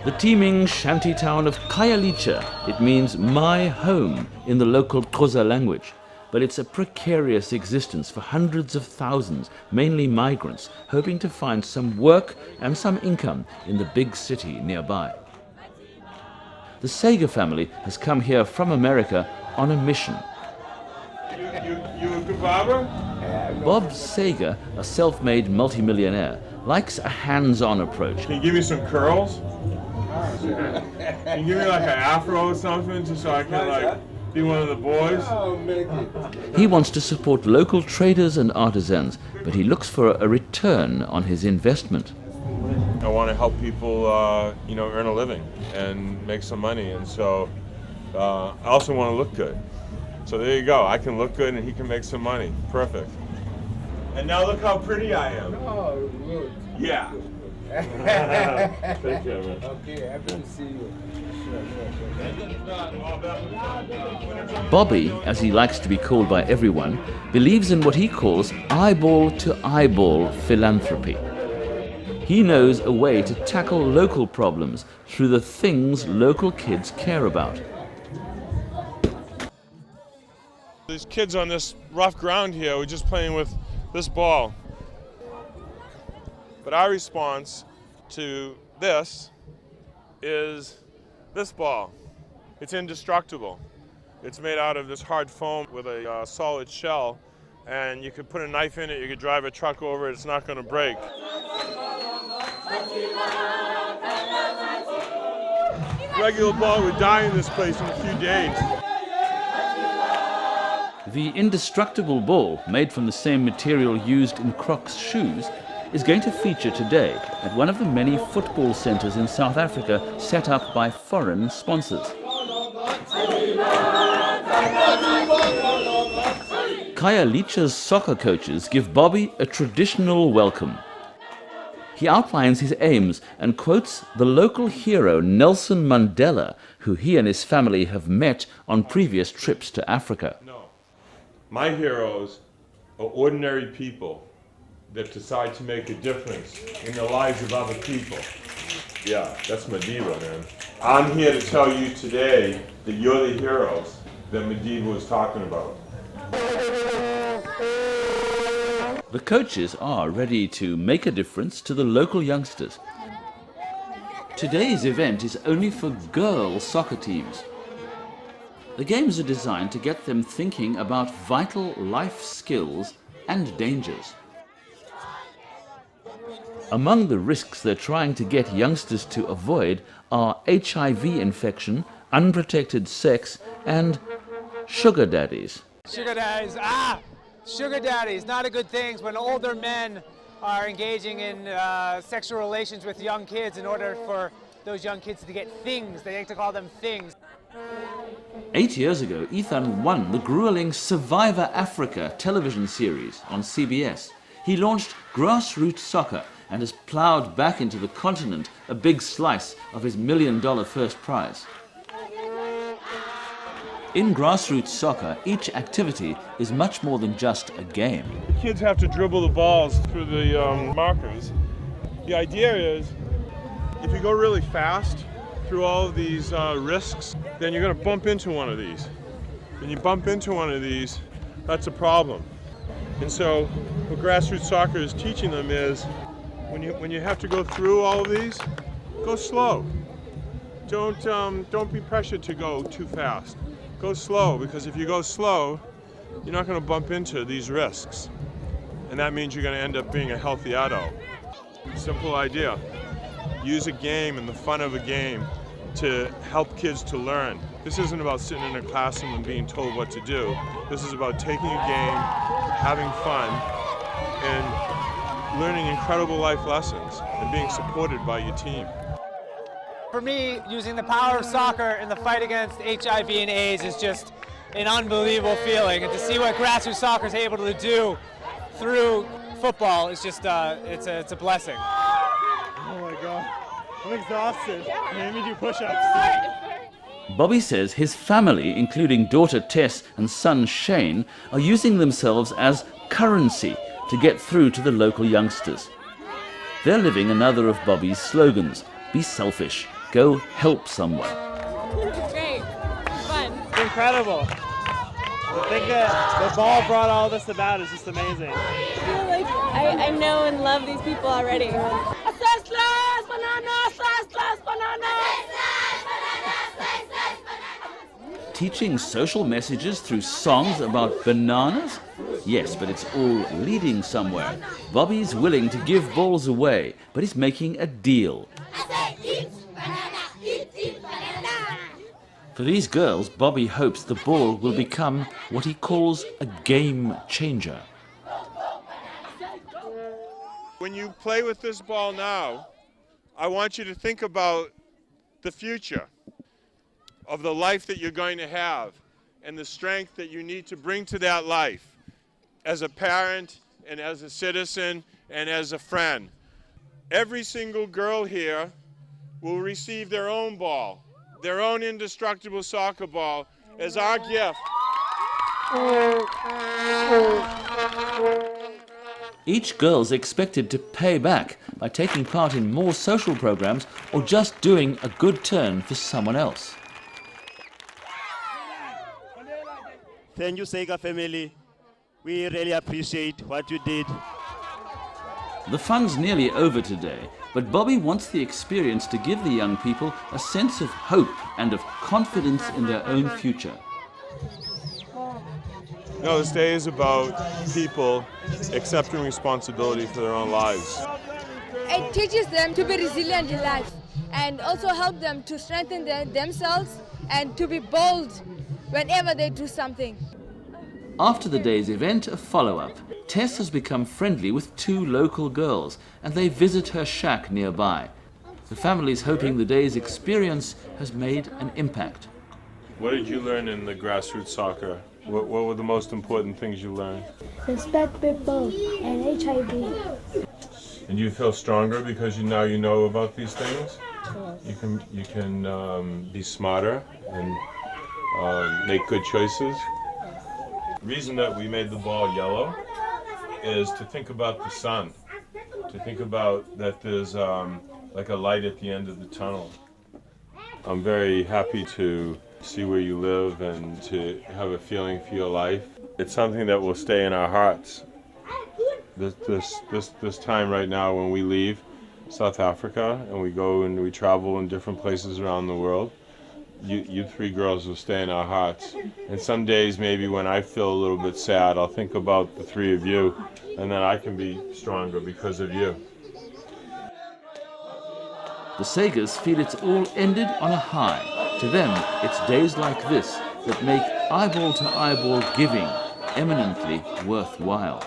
The teeming shanty town of Khayelitsha. It means my home in the local Xhosa language. But it's a precarious existence for hundreds of thousands, mainly migrants, hoping to find some work and some income in the big city nearby. The Sager family has come here from America on a mission. You a good barber? Bob Sager, a self-made multimillionaire, likes a hands-on approach. Can you give me some curls? Can you give me like an afro or something just so I can be one of the boys? He wants to support local traders and artisans, but he looks for a return on his investment. I want to help people, earn a living and make some money, and so I also want to look good. So there you go. I can look good and he can make some money. Perfect. And now look how pretty I am. Oh, look. Yeah. Take care, man. Okay, happy to see you. Bobby, as he likes to be called by everyone, believes in what he calls eyeball-to-eyeball philanthropy. He knows a way to tackle local problems through the things local kids care about. These kids on this rough ground here were just playing with this ball. But our response to this is this ball. It's indestructible. It's made out of this hard foam with a solid shell, and you could put a knife in it, you could drive a truck over it, it's not going to break. Regular ball would die in this place in a few days. The indestructible ball, made from the same material used in Crocs shoes, is going to feature today at one of the many football centres in South Africa set up by foreign sponsors. Khayelitsha's soccer coaches give Bobby a traditional welcome. He outlines his aims and quotes the local hero Nelson Mandela, who he and his family have met on previous trips to Africa. My heroes are ordinary people that decide to make a difference in the lives of other people. Yeah, that's Madiba, man. I'm here to tell you today that you're the heroes that Madiba was talking about. The coaches are ready to make a difference to the local youngsters. Today's event is only for girl soccer teams. The games are designed to get them thinking about vital life skills and dangers. Among the risks they're trying to get youngsters to avoid are HIV infection, unprotected sex, and sugar daddies. Sugar daddies, sugar daddies, not a good thing when older men are engaging in sexual relations with young kids in order for those young kids to get things. They like to call them things. 8 years ago, Ethan won the grueling Survivor Africa television series on CBS. He launched Grassroots Soccer and has ploughed back into the continent a big slice of his $1 million first prize. In Grassroots Soccer, each activity is much more than just a game. Kids have to dribble the balls through the markers. The idea is, if you go really fast through all of these risks, then you're going to bump into one of these. When you bump into one of these, that's a problem. And so what Grassroots Soccer is teaching them is, when you have to go through all of these, go slow. Don't be pressured to go too fast. Go slow, because if you go slow, you're not going to bump into these risks. And that means you're going to end up being a healthy adult. Simple idea. Use a game and the fun of a game to help kids to learn. This isn't about sitting in a classroom and being told what to do. This is about taking a game, having fun, and learning incredible life lessons and being supported by your team. For me, using the power of soccer in the fight against HIV and AIDS is just an unbelievable feeling. And to see what Grassroots Soccer is able to do through football is just, it's a blessing. Oh my God, I'm exhausted. You made me do push-ups. Bobby says his family, including daughter Tess and son Shane, are using themselves as currency to get through to the local youngsters. They're living another of Bobby's slogans: be selfish, go help someone. Great. Fun. It's incredible. The thing that the ball brought all this about is just amazing. I feel like I know and love these people already. Teaching social messages through songs about bananas? Yes, but it's all leading somewhere. Bobby's willing to give balls away, but he's making a deal. For these girls, Bobby hopes the ball will become what he calls a game changer. When you play with this ball now, I want you to think about the future of the life that you're going to have and the strength that you need to bring to that life as a parent and as a citizen and as a friend. Every single girl here will receive their own ball, their own indestructible soccer ball as our gift. Each girl's expected to pay back by taking part in more social programs or just doing a good turn for someone else. Thank you, Sega family. We really appreciate what you did. The fun's nearly over today, but Bobby wants the experience to give the young people a sense of hope and of confidence in their own future. No, this day is about people accepting responsibility for their own lives. It teaches them to be resilient in life and also help them to strengthen themselves and to be bold whenever they do something. After the day's event, a follow-up. Tess has become friendly with two local girls, and they visit her shack nearby. The family's hoping the day's experience has made an impact. What did you learn in the grassroots soccer? What were the most important things you learned? Respect people and HIV. And you feel stronger because now you know about these things? You can be smarter and make good choices. The reason that we made the ball yellow is to think about the sun, to think about that there's like a light at the end of the tunnel. I'm very happy to see where you live and to have a feeling for your life. It's something that will stay in our hearts. This time right now when we leave South Africa and we go and we travel in different places around the world, you three girls will stay in our hearts. And some days maybe when I feel a little bit sad, I'll think about the three of you, and then I can be stronger because of you. The Sagers feel it's all ended on a high. To them, it's days like this that make eyeball-to-eyeball giving eminently worthwhile.